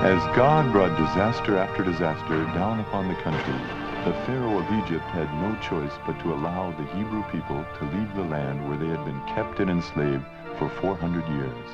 As God brought disaster after disaster down upon the country, the Pharaoh of Egypt had no choice but to allow the Hebrew people to leave the land where they had been kept and enslaved for 400 years.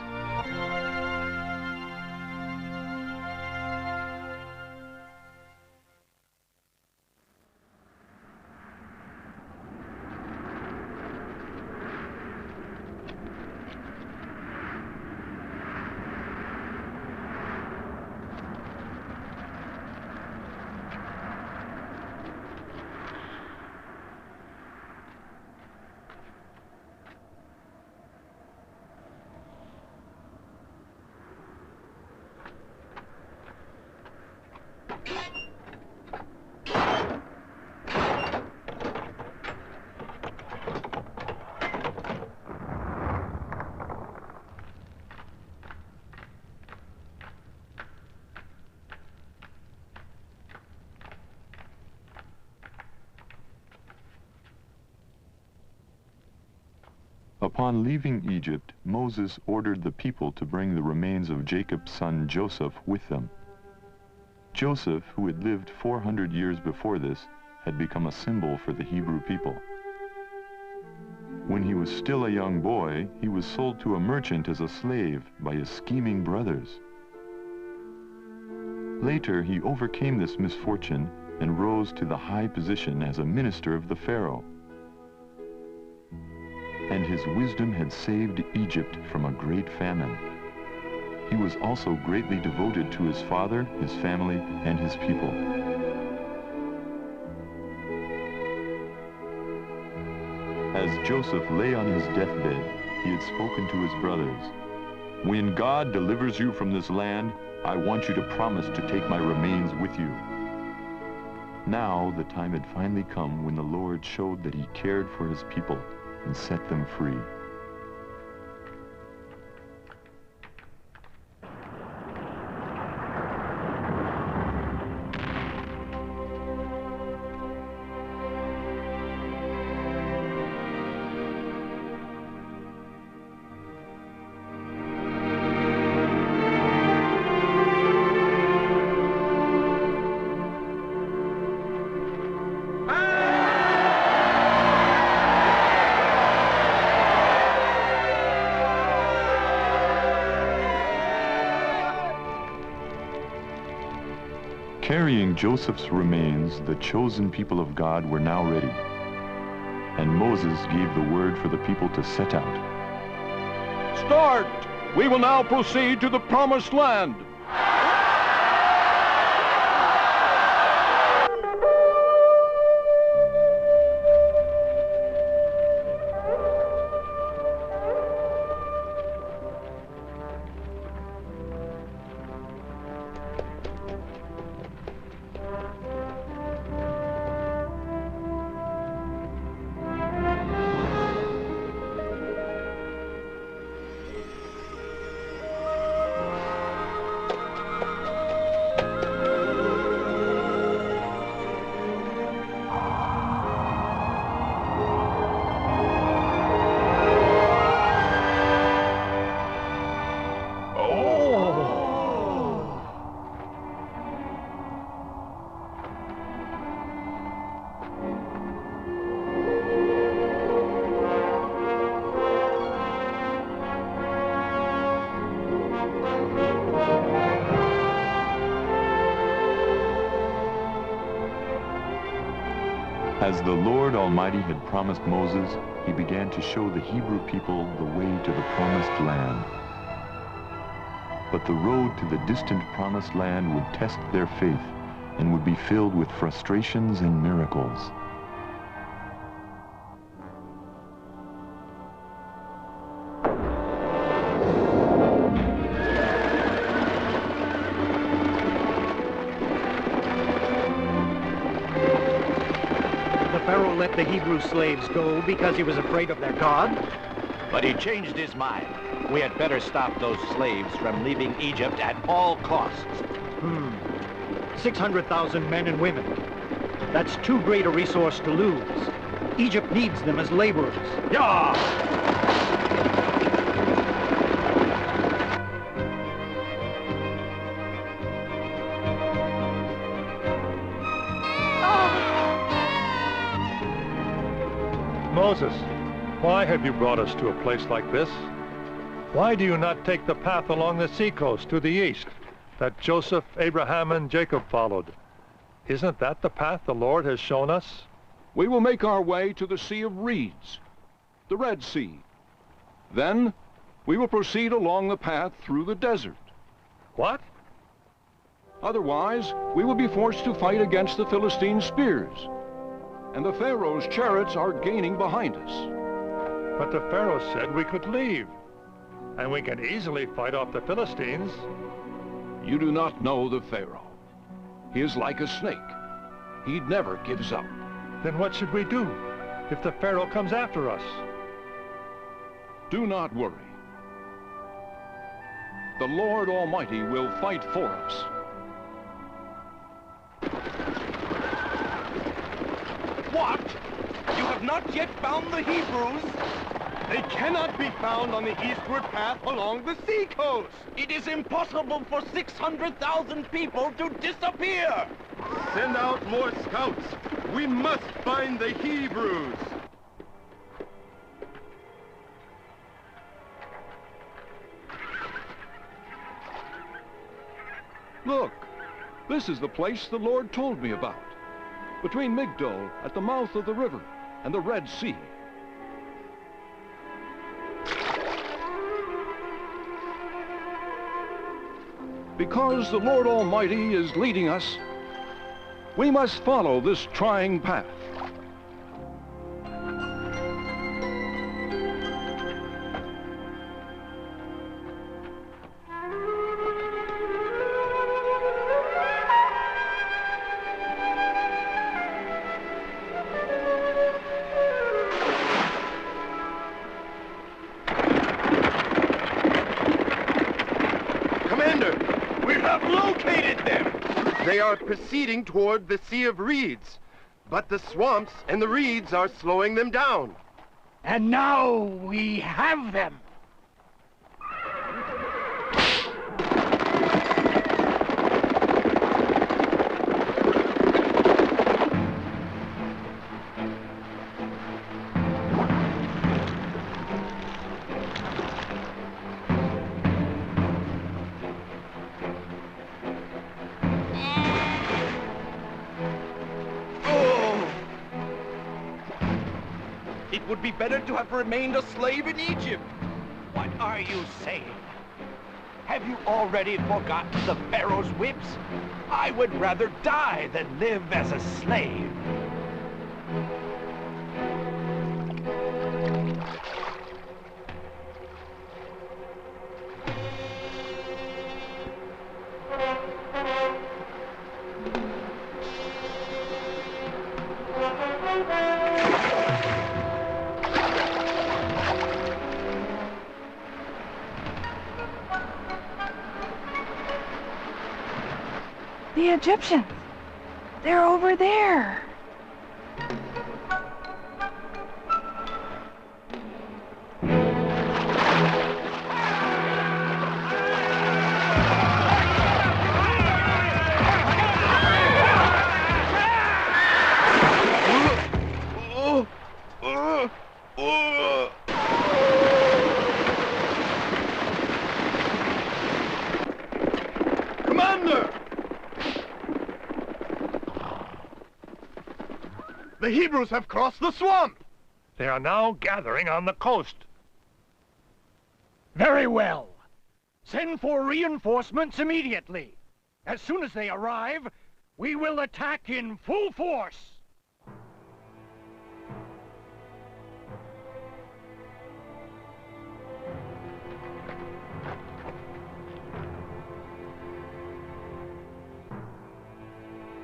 Upon leaving Egypt, Moses ordered the people to bring the remains of Jacob's son Joseph with them. Joseph, who had lived 400 years before this, had become a symbol for the Hebrew people. When he was still a young boy, he was sold to a merchant as a slave by his scheming brothers. Later, he overcame this misfortune and rose to the high position as a minister of the Pharaoh. And his wisdom had saved Egypt from a great famine. He was also greatly devoted to his father, his family, and his people. As Joseph lay on his deathbed, he had spoken to his brothers, "When God delivers you from this land, I want you to promise to take my remains with you." Now the time had finally come when the Lord showed that he cared for his people and set them free. Carrying Joseph's remains, the chosen people of God were now ready. And Moses gave the word for the people to set out. Start! We will now proceed to the promised land. As the Lord Almighty had promised Moses, he began to show the Hebrew people the way to the promised land. But the road to the distant promised land would test their faith and would be filled with frustrations and miracles. Pharaoh let the Hebrew slaves go because he was afraid of their God? But he changed his mind. We had better stop those slaves from leaving Egypt at all costs. 600,000 men and women. That's too great a resource to lose. Egypt needs them as laborers. Yeah! Moses, why have you brought us to a place like this? Why do you not take the path along the seacoast to the east that Joseph, Abraham, and Jacob followed? Isn't that the path the Lord has shown us? We will make our way to the Sea of Reeds, the Red Sea. Then we will proceed along the path through the desert. What? Otherwise, we will be forced to fight against the Philistine spears. And the Pharaoh's chariots are gaining behind us. But the Pharaoh said we could leave. And we can easily fight off the Philistines. You do not know the Pharaoh. He is like a snake. He never gives up. Then what should we do if the Pharaoh comes after us? Do not worry. The Lord Almighty will fight for us. What? You have not yet found the Hebrews? They cannot be found on the eastward path along the seacoast. It is impossible for 600,000 people to disappear. Send out more scouts. We must find the Hebrews. Look, this is the place the Lord told me about. Between Migdol, at the mouth of the river, and the Red Sea. Because the Lord Almighty is leading us, we must follow this trying path. They are proceeding toward the Sea of Reeds, but the swamps and the reeds are slowing them down. And now we have them. It would be better to have remained a slave in Egypt. What are you saying? Have you already forgotten the Pharaoh's whips? I would rather die than live as a slave. The Egyptians! They're over there! Commander! The Hebrews have crossed the swamp! They are now gathering on the coast. Very well. Send for reinforcements immediately. As soon as they arrive, we will attack in full force.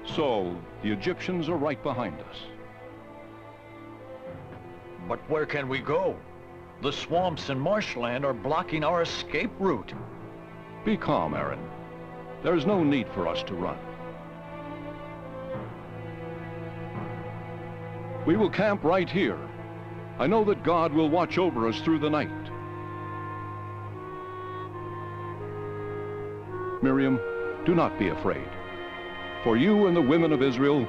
So, the Egyptians are right behind us. But where can we go? The swamps and marshland are blocking our escape route. Be calm, Aaron. There's no need for us to run. We will camp right here. I know that God will watch over us through the night. Miriam, do not be afraid. For you and the women of Israel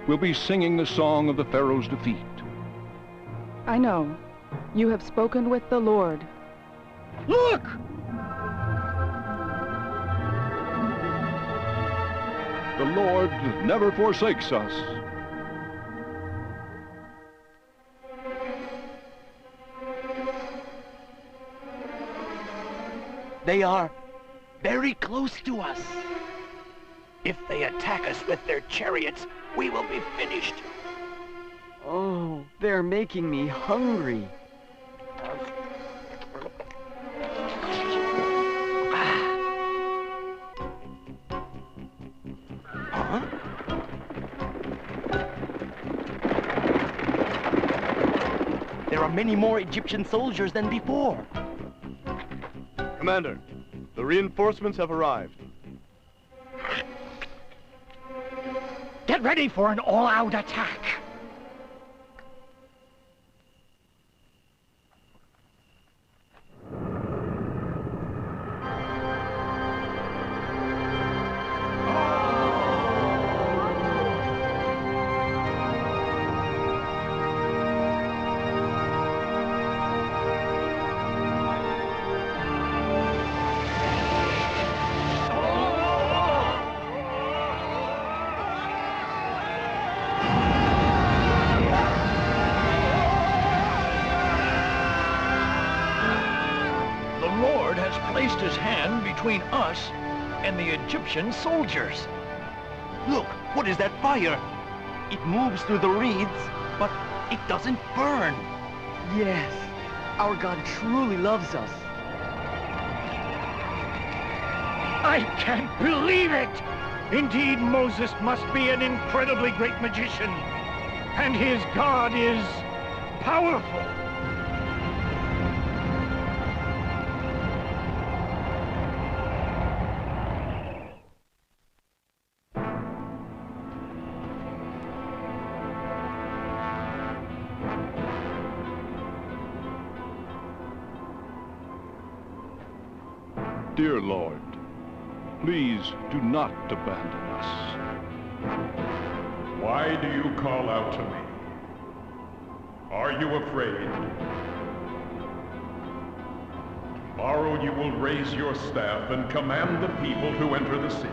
will be singing the song of the Pharaoh's defeat. I know. You have spoken with the Lord. Look! The Lord never forsakes us. They are very close to us. If they attack us with their chariots, we will be finished. Oh, they're making me hungry. Huh? There are many more Egyptian soldiers than before. Commander, the reinforcements have arrived. Get ready for an all-out attack. Placed his hand between us and the Egyptian soldiers. Look, what is that fire? It moves through the reeds, but it doesn't burn. Yes, our God truly loves us. I can't believe it! Indeed, Moses must be an incredibly great magician. And his God is powerful. Dear Lord, please do not abandon us. Why do you call out to me? Are you afraid? Tomorrow you will raise your staff and command the people to enter the sea.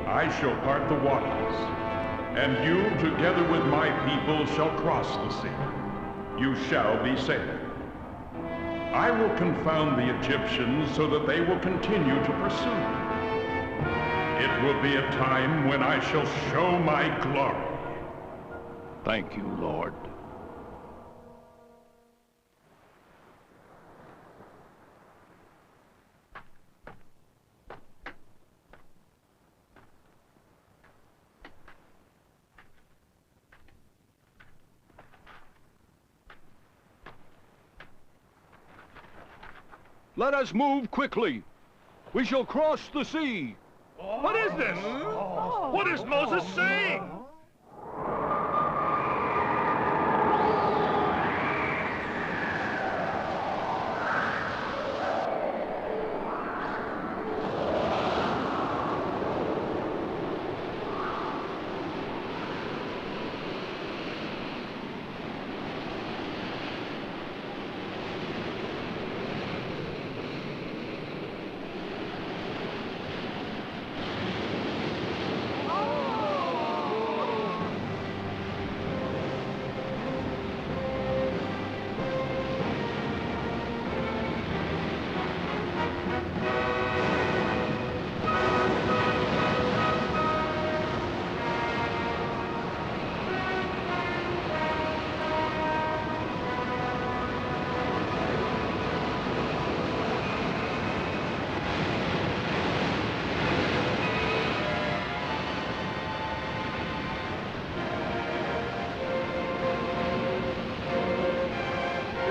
I shall part the waters, and you, together with my people, shall cross the sea. You shall be safe. I will confound the Egyptians so that they will continue to pursue. It will be a time when I shall show my glory. Thank you, Lord. Let us move quickly. We shall cross the sea. What is this? What is Moses saying?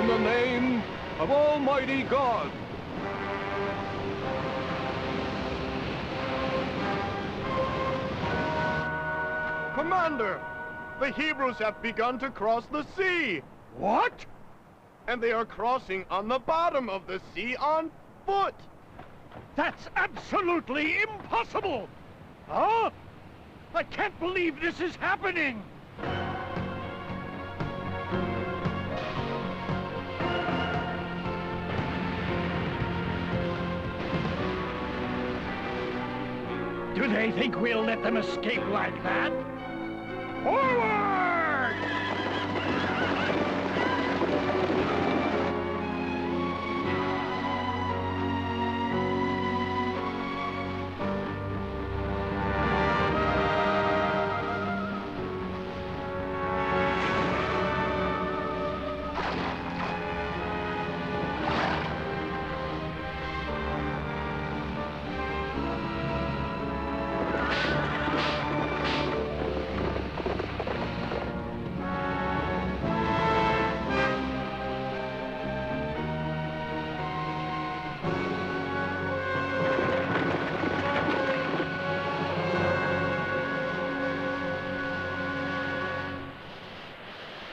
In the name of Almighty God. Commander, the Hebrews have begun to cross the sea. What? And they are crossing on the bottom of the sea on foot. That's absolutely impossible! Huh? I can't believe this is happening! Do they think we'll let them escape like that? Forward!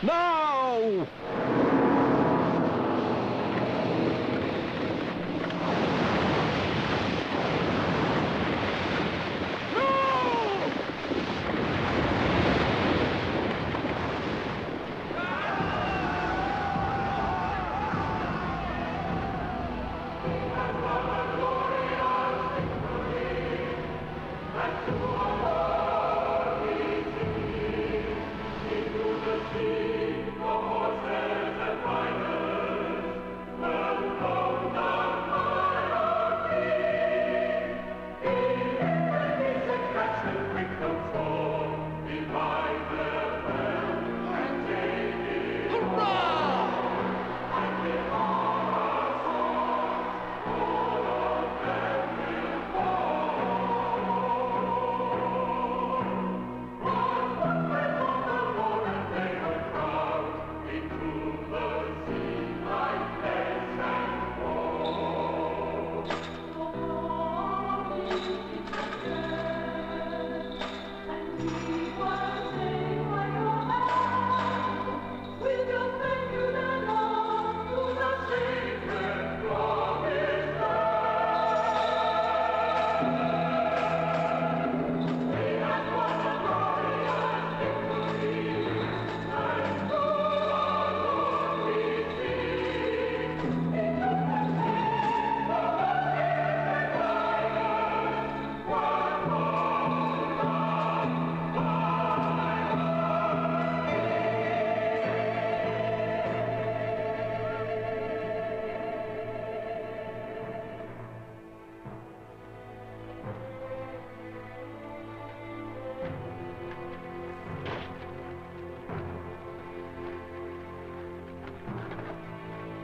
Now!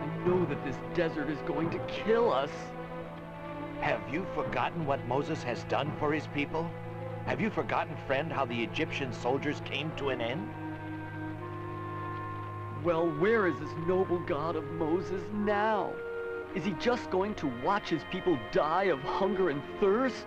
I know that this desert is going to kill us. Have you forgotten what Moses has done for his people? Have you forgotten, friend, how the Egyptian soldiers came to an end? Well, where is this noble God of Moses now? Is he just going to watch his people die of hunger and thirst?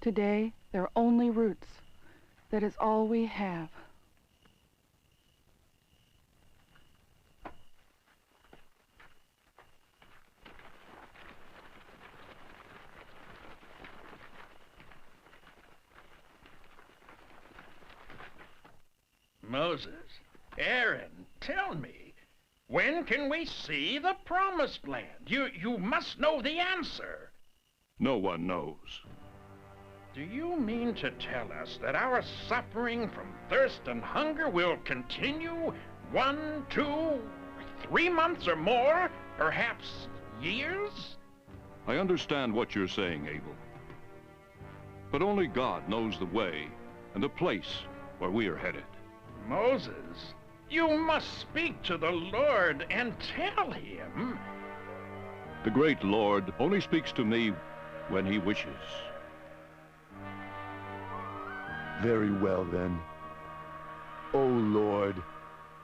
Today, they're only roots. That is all we have. Moses, Aaron, tell me, when can we see the Promised Land? You must know the answer. No one knows. Do you mean to tell us that our suffering from thirst and hunger will continue 1, 2, 3 months or more, perhaps years? I understand what you're saying, Abel. But only God knows the way and the place where we are headed. Moses, you must speak to the Lord and tell him. The great Lord only speaks to me when he wishes. Very well, then. O Lord,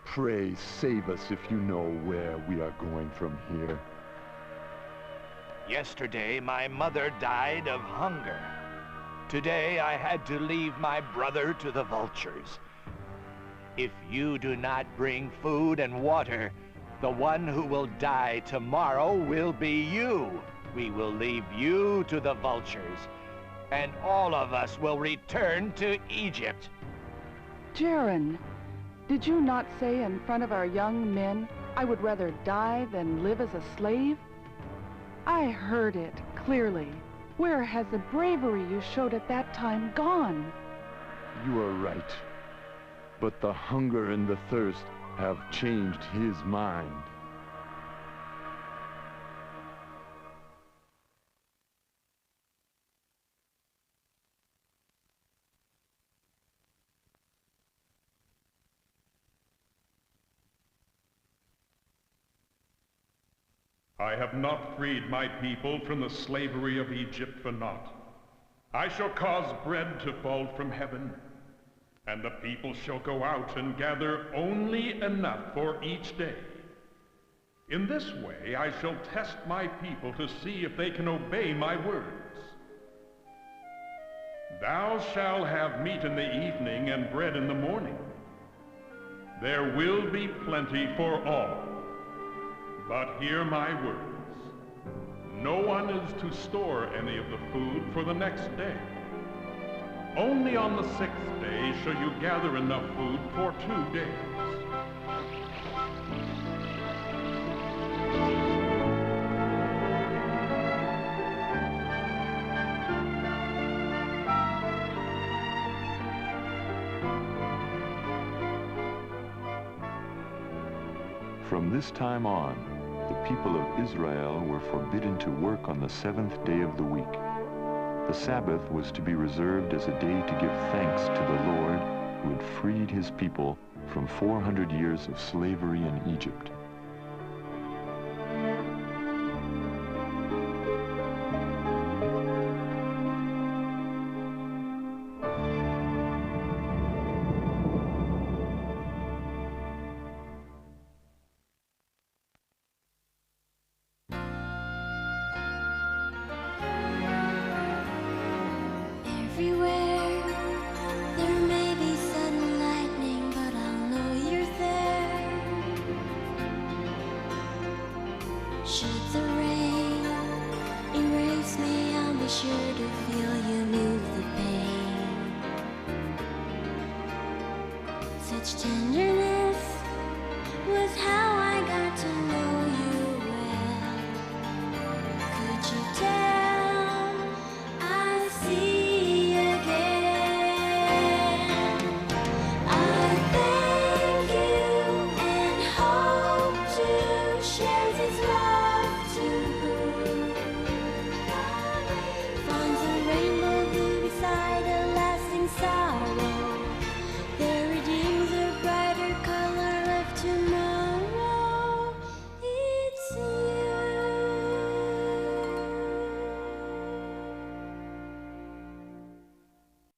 pray save us if you know where we are going from here. Yesterday, my mother died of hunger. Today, I had to leave my brother to the vultures. If you do not bring food and water, the one who will die tomorrow will be you. We will leave you to the vultures. and all of us will return to Egypt. Jaron, did you not say in front of our young men, I would rather die than live as a slave? I heard it clearly. Where has the bravery you showed at that time gone? You are right. But the hunger and the thirst have changed his mind. I have not freed my people from the slavery of Egypt for naught. I shall cause bread to fall from heaven, and the people shall go out and gather only enough for each day. In this way I shall test my people to see if they can obey my words. Thou shalt have meat in the evening and bread in the morning. There will be plenty for all. But hear my words. No one is to store any of the food for the next day. Only on the 6th day shall you gather enough food for 2 days. From this time on, the people of Israel were forbidden to work on the 7th day of the week. The Sabbath was to be reserved as a day to give thanks to the Lord who had freed his people from 400 years of slavery in Egypt. Everywhere there may be sudden lightning, but I'll know you're there. Should the rain erase me, I'll be sure to feel you move the pain. Such tender